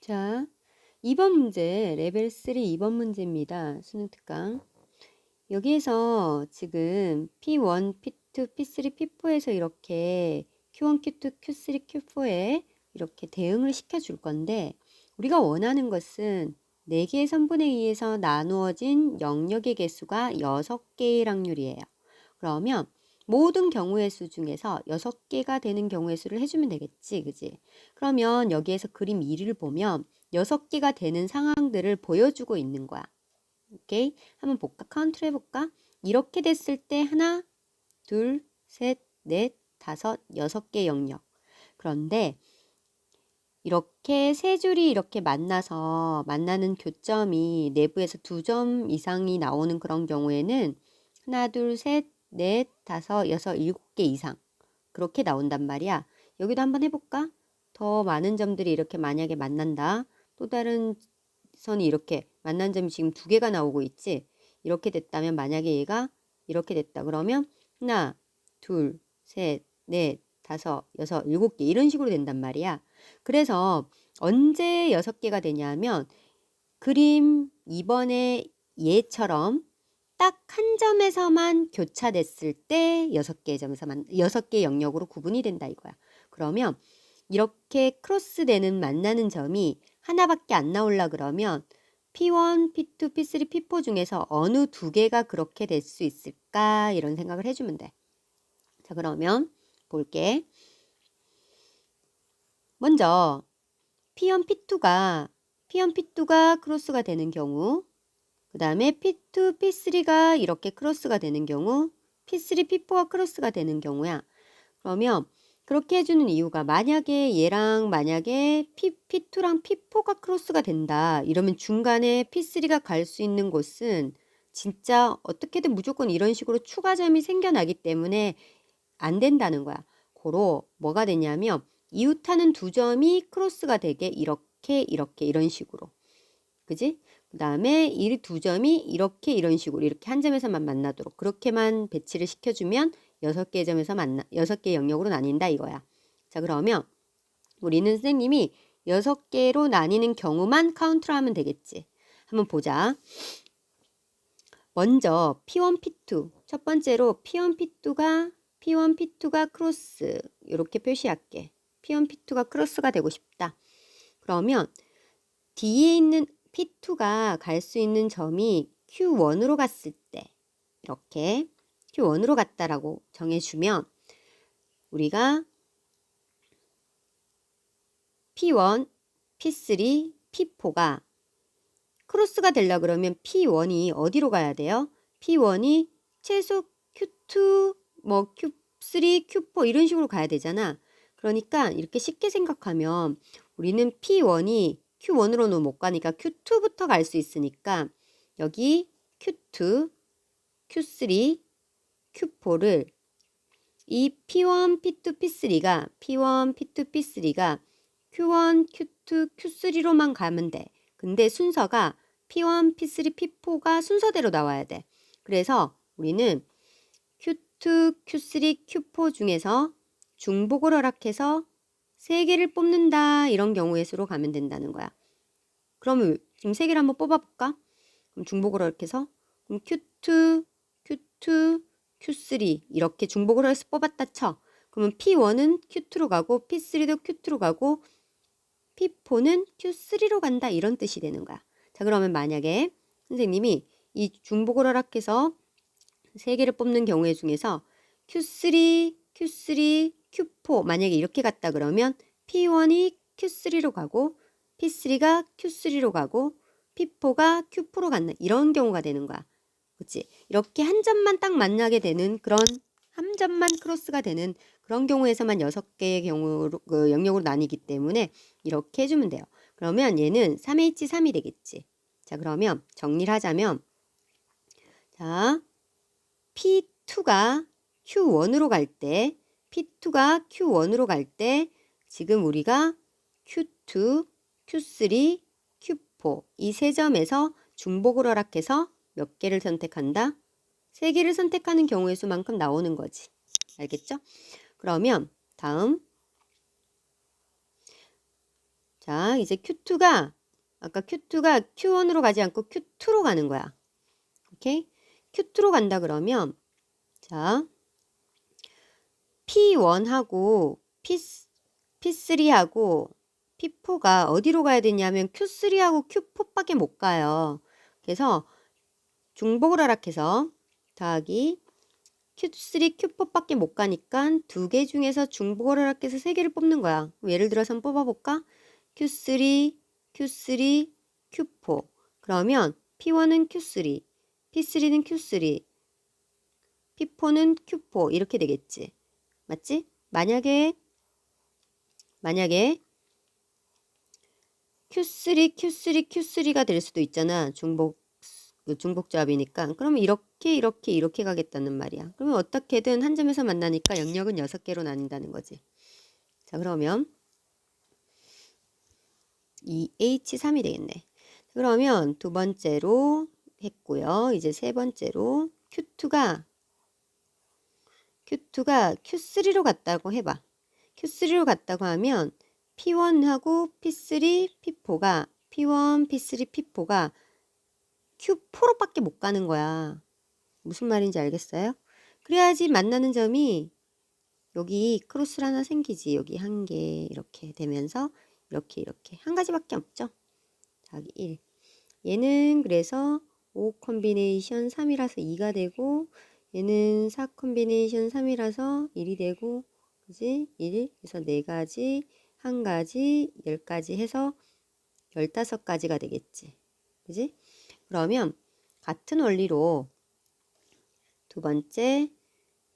자, 2번 문제, 레벨 3 2번 문제입니다. 수능 특강. 여기에서 지금 P1, P2, P3, P4에서 이렇게 Q1, Q2, Q3, Q4에 이렇게 대응을 시켜줄 건데, 우리가 원하는 것은 4개의 선분에 의해서 나누어진 영역의 개수가 6개의 확률이에요. 그러면 모든 경우의 수 중에서 6개가 되는 경우의 수를 해주면 되겠지, 그지? 그러면 여기에서 그림 1을 보면 6개가 되는 상황들을 보여주고 있는 거야. 오케이? 한번 볼까? 카운트를 해볼까? 이렇게 됐을 때 하나, 둘, 셋, 넷, 다섯, 6개 영역. 그런데 이렇게 세 줄이 이렇게 만나는 교점이 내부에서 2점 이상이 나오는 그런 경우에는 하나, 둘, 셋, 넷, 다섯, 여섯, 7개 이상 그렇게 나온단 말이야. 여기도 한번 해볼까? 더 많은 점들이 이렇게 만약에 만난다. 또 다른 선이 이렇게 만난 점이 지금 2개가 나오고 있지. 이렇게 됐다면 만약에 얘가 이렇게 됐다. 그러면 하나, 둘, 셋, 넷, 다섯, 여섯, 7개 이런 식으로 된단 말이야. 그래서 언제 6개가 되냐면 그림 2번의 얘처럼 딱 한 점에서만 교차됐을 때 6개의 영역으로 구분이 된다 이거야. 그러면 이렇게 크로스되는 만나는 점이 하나밖에 안 나올라 그러면 P1, P2, P3, P4 중에서 어느 2개가 그렇게 될 수 있을까? 이런 생각을 해주면 돼. 자, 그러면 볼게. 먼저 P1, P2가 크로스가 되는 경우, 그 다음에 P2, P3가 이렇게 크로스가 되는 경우, P3, P4가 크로스가 되는 경우야. 그러면 그렇게 해주는 이유가 만약에 P2랑 P4가 크로스가 된다. 이러면 중간에 P3가 갈 수 있는 곳은 진짜 어떻게든 무조건 이런 식으로 추가점이 생겨나기 때문에 안 된다는 거야. 고로 뭐가 되냐면 이웃하는 2점이 크로스가 되게 이렇게 이런 식으로. 그지? 그 다음에 이 2점이 이런 식으로 이렇게 한 점에서만 만나도록 그렇게만 배치를 시켜주면 6개의 점에서 6개의 영역으로 나뉜다 이거야. 자, 그러면 우리는 선생님이 6개로 나뉘는 경우만 카운트를 하면 되겠지. 한번 보자. 먼저 P1, P2 첫 번째로 P1, P2가 크로스 이렇게 표시할게. P1, P2가 크로스가 되고 싶다. 그러면 뒤에 있는 P2가 갈 수 있는 점이 Q1으로 갔을 때 이렇게 Q1으로 갔다라고 정해주면 우리가 P1, P3, P4가 크로스가 되려 그러면 P1이 어디로 가야 돼요? P1이 최소 Q2, 뭐 Q3, Q4 이런 식으로 가야 되잖아. 그러니까 이렇게 쉽게 생각하면 우리는 P1이 Q1으로는 못 가니까 Q2부터 갈 수 있으니까 여기 Q2, Q3, Q4를 이 P1, P2, P3가 Q1, Q2, Q3로만 가면 돼. 근데 순서가 P1, P3, P4가 순서대로 나와야 돼. 그래서 우리는 Q2, Q3, Q4 중에서 중복을 허락해서 3개를 뽑는다. 이런 경우의 수로 가면 된다는 거야. 그러면 지금 3개를 한번 뽑아볼까? 그럼 중복을 허락해서 그럼 Q2, Q3 이렇게 중복을 해서 뽑았다 쳐. 그러면 P1은 Q2로 가고 P3도 Q2로 가고 P4는 Q3로 간다 이런 뜻이 되는 거야. 자, 그러면 만약에 선생님이 이 중복을 허락해서 3개를 뽑는 경우의 중에서 Q4 만약에 이렇게 갔다 그러면 P1이 Q3로 가고 P3가 Q3로 가고 P4가 Q4로 간다 이런 경우가 되는 거야. 그치? 이렇게 한 점만 딱 만나게 되는 그런 한 점만 크로스가 되는 그런 경우에서만 6개의 경우로 영역으로 나뉘기 때문에 이렇게 해주면 돼요. 그러면 얘는 3H3이 되겠지. 자, 그러면 정리를 하자면 자, P2가 Q1으로 갈 때 지금 우리가 Q2, Q3, Q4 이 세 점에서 중복을 허락해서 몇 개를 선택한다? 3개를 선택하는 경우의 수만큼 나오는 거지. 알겠죠? 그러면 다음 자, 이제 Q2가 아까 Q2가 Q1으로 가지 않고 Q2로 가는 거야. 오케이? Q2로 간다 그러면 자, P1하고 P3하고 P4가 어디로 가야 되냐면 Q3하고 Q4밖에 못 가요. 그래서 중복을 하락해서 더하기 Q3, Q4밖에 못 가니까 두 개 중에서 중복을 하락해서 세 개를 뽑는 거야. 예를 들어서 한번 뽑아볼까? Q3, Q3, Q4. 그러면 P1은 Q3, P3는 Q3, P4는 Q4 이렇게 되겠지. 맞지? 만약에 Q3, Q3, Q3가 될 수도 있잖아. 중복조합이니까. 그러면 이렇게 가겠다는 말이야. 그러면 어떻게든 한 점에서 만나니까 영역은 6개로 나뉜다는 거지. 자, 그러면 이 H3이 되겠네. 그러면 두 번째로 했고요. 이제 세 번째로 Q2가 Q3로 갔다고 해봐. Q3로 갔다고 하면 P1하고 P3, P4가 P1, P3, P4가 Q4로밖에 못 가는 거야. 무슨 말인지 알겠어요? 그래야지 만나는 점이 여기 크로스를 하나 생기지. 여기 한 개 이렇게 되면서 이렇게 한 가지밖에 없죠. 자, 1. 얘는 그래서 5 콤비네이션 3이라서 2가 되고 얘는 4 콤비네이션 3이라서 1이 되고 그지? 1. 그래서 4가지, 1가지, 10가지 해서 15가지가 되겠지. 그지? 그러면 같은 원리로 두 번째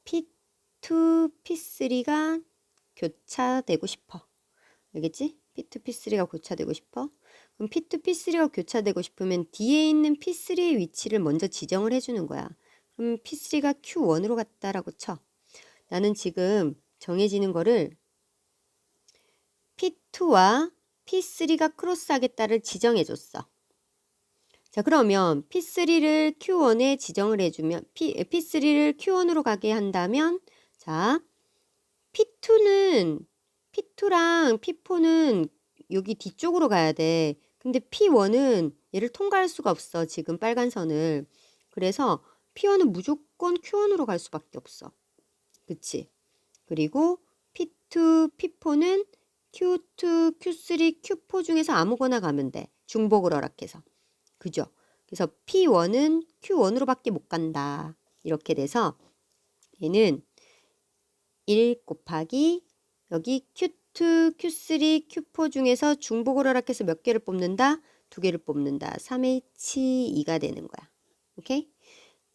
P2, P3가 교차되고 싶어. 알겠지? P2, P3가 교차되고 싶어. 그럼 P2, P3가 교차되고 싶으면 뒤에 있는 P3의 위치를 먼저 지정을 해주는 거야. 그럼 P3가 Q1으로 갔다라고 쳐. 나는 지금 정해지는 거를 P2와 P3가 크로스하겠다를 지정해줬어. 자, 그러면 P3를 Q1에 지정을 해주면 P3를 Q1으로 가게 한다면 자, P2랑 P4는 여기 뒤쪽으로 가야 돼. 근데 P1은 얘를 통과할 수가 없어. 지금 빨간 선을. 그래서 P1은 무조건 Q1으로 갈 수밖에 없어. 그치? 그리고 P2, P4는 Q2, Q3, Q4 중에서 아무거나 가면 돼. 중복을 허락해서. 그죠? 그래서 P1은 Q1으로밖에 못 간다. 이렇게 돼서 얘는 1 곱하기 여기 Q2, Q3, Q4 중에서 중복을 허락해서 몇 개를 뽑는다? 2개를 뽑는다. 3H2가 되는 거야. 오케이?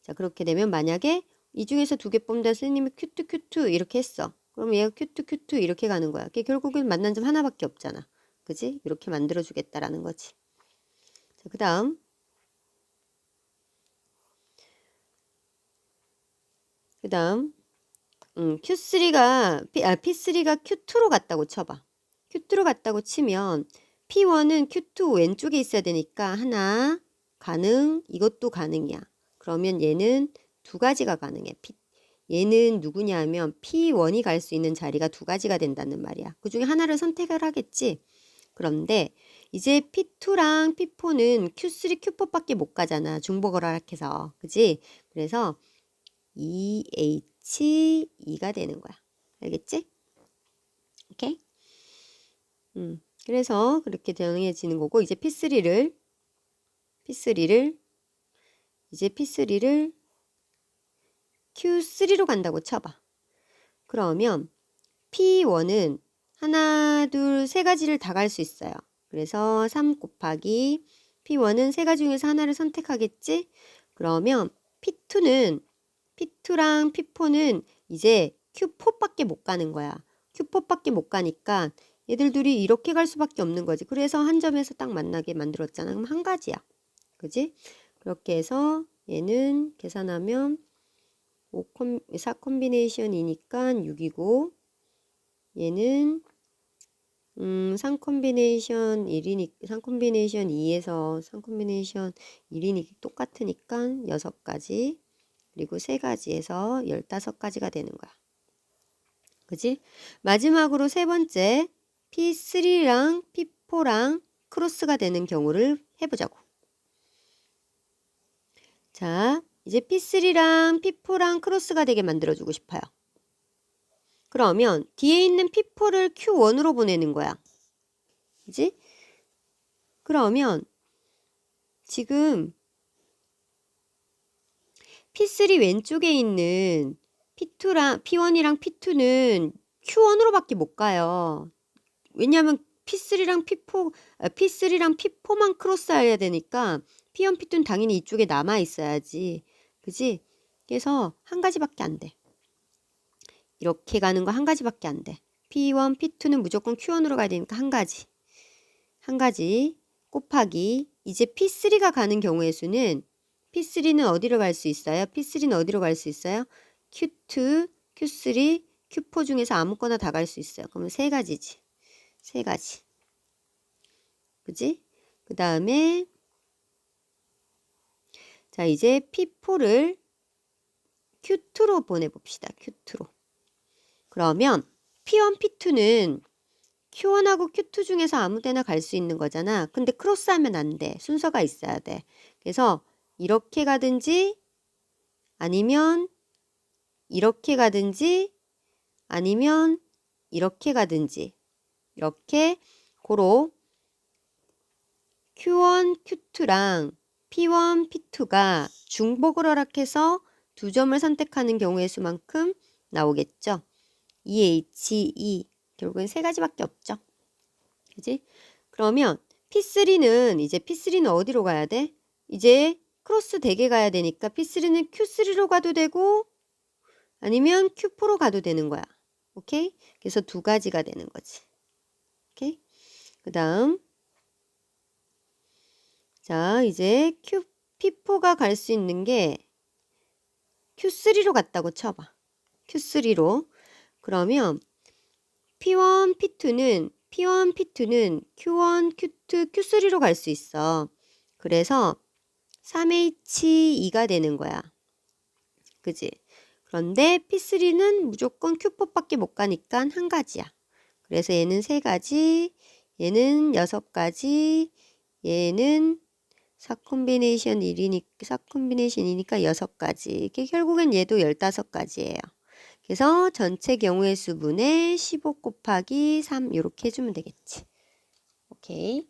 자, 그렇게 되면 만약에 이 중에서 2개 뽑는다. 선생님이 Q2, Q2 이렇게 했어. 그럼 얘가 Q2, Q2 이렇게 가는 거야. 결국은 만난 점 하나밖에 없잖아. 그지? 이렇게 만들어 주겠다라는 거지. 자, 그 다음 P3가 Q2로 갔다고 쳐봐. Q2로 갔다고 치면 P1은 Q2 왼쪽에 있어야 되니까 하나 가능, 이것도 가능이야. 그러면 얘는 두 가지가 가능해. 얘는 누구냐 하면 P1이 갈 수 있는 자리가 두 가지가 된다는 말이야. 그 중에 하나를 선택을 하겠지. 그런데 이제 P2랑 P4는 Q3, Q4밖에 못 가잖아. 중복을 허락해서. 그지? 그래서 EH2가 되는 거야. 알겠지? 오케이? 그래서 그렇게 정해지는 거고 이제 P3를 Q3로 간다고 쳐봐. 그러면 P1은 하나, 둘, 세 가지를 다 갈 수 있어요. 그래서 3 곱하기 P1은 세 가지 중에서 하나를 선택하겠지? 그러면 P2랑 P4는 이제 Q4밖에 못 가는 거야. Q4밖에 못 가니까 얘들 둘이 이렇게 갈 수밖에 없는 거지. 그래서 한 점에서 딱 만나게 만들었잖아. 그럼 한 가지야. 그지? 그렇게 해서 얘는 계산하면 4 콤비네이션이니까 6이고 얘는 3 콤비네이션 2에서 3 콤비네이션 1이니 똑같으니까 6가지 그리고 3가지에서 15가지가 되는 거야. 그지? 마지막으로 세 번째 P3랑 P4랑 크로스가 되는 경우를 해보자고. 자, 이제 P3랑 P4랑 크로스가 되게 만들어주고 싶어요. 그러면 뒤에 있는 P4를 Q1으로 보내는 거야. 그지? 그러면 지금 P3 왼쪽에 있는 P2랑 P1이랑 P2는 Q1으로 밖에 못 가요. 왜냐하면 P3랑 P4만 크로스해야 되니까 P1, P2는 당연히 이쪽에 남아 있어야지. 그지? 그래서 한 가지밖에 안 돼. 이렇게 가는 거 한 가지밖에 안 돼. P1, P2는 무조건 Q1으로 가야 되니까 한 가지. 한 가지 곱하기 이제 P3가 가는 경우의 수는 P3는 어디로 갈 수 있어요? P3는 어디로 갈 수 있어요? Q2, Q3, Q4 중에서 아무거나 다 갈 수 있어요. 그러면 세 가지지. 세 가지. 그지? 그 다음에 자 이제 P4를 Q2로 보내봅시다. Q2로. 그러면 P1, P2는 Q1하고 Q2 중에서 아무 데나 갈 수 있는 거잖아. 근데 크로스하면 안 돼. 순서가 있어야 돼. 그래서 이렇게 가든지 아니면 이렇게 가든지 아니면 이렇게 가든지 이렇게 고로 Q1, Q2랑 P1, P2가 중복을 허락해서 두 점을 선택하는 경우의 수만큼 나오겠죠. EHE 결국엔 세 가지밖에 없죠. 그지? 그러면 P3는 이제 P3는 어디로 가야 돼? 이제 크로스 되게 가야 되니까 P3는 Q3로 가도 되고 아니면 Q4로 가도 되는 거야. 오케이? 그래서 두 가지가 되는 거지. 오케이? 그 다음 자 이제 P4가 갈 수 있는 게 Q3로 갔다고 쳐봐. Q3로. 그러면 P1, P2는 Q1, Q2, Q3로 갈 수 있어. 그래서 3H2가 되는 거야. 그지? 그런데 P3는 무조건 Q4밖에 못 가니까 한 가지야. 그래서 얘는 세 가지, 얘는 6가지, 얘는 4콤비네이션 4콤비네이션이니까 6가지. 이게 결국엔 얘도 15가지예요. 그래서 전체 경우의 수분의 15 곱하기 3 이렇게 해주면 되겠지. 오케이.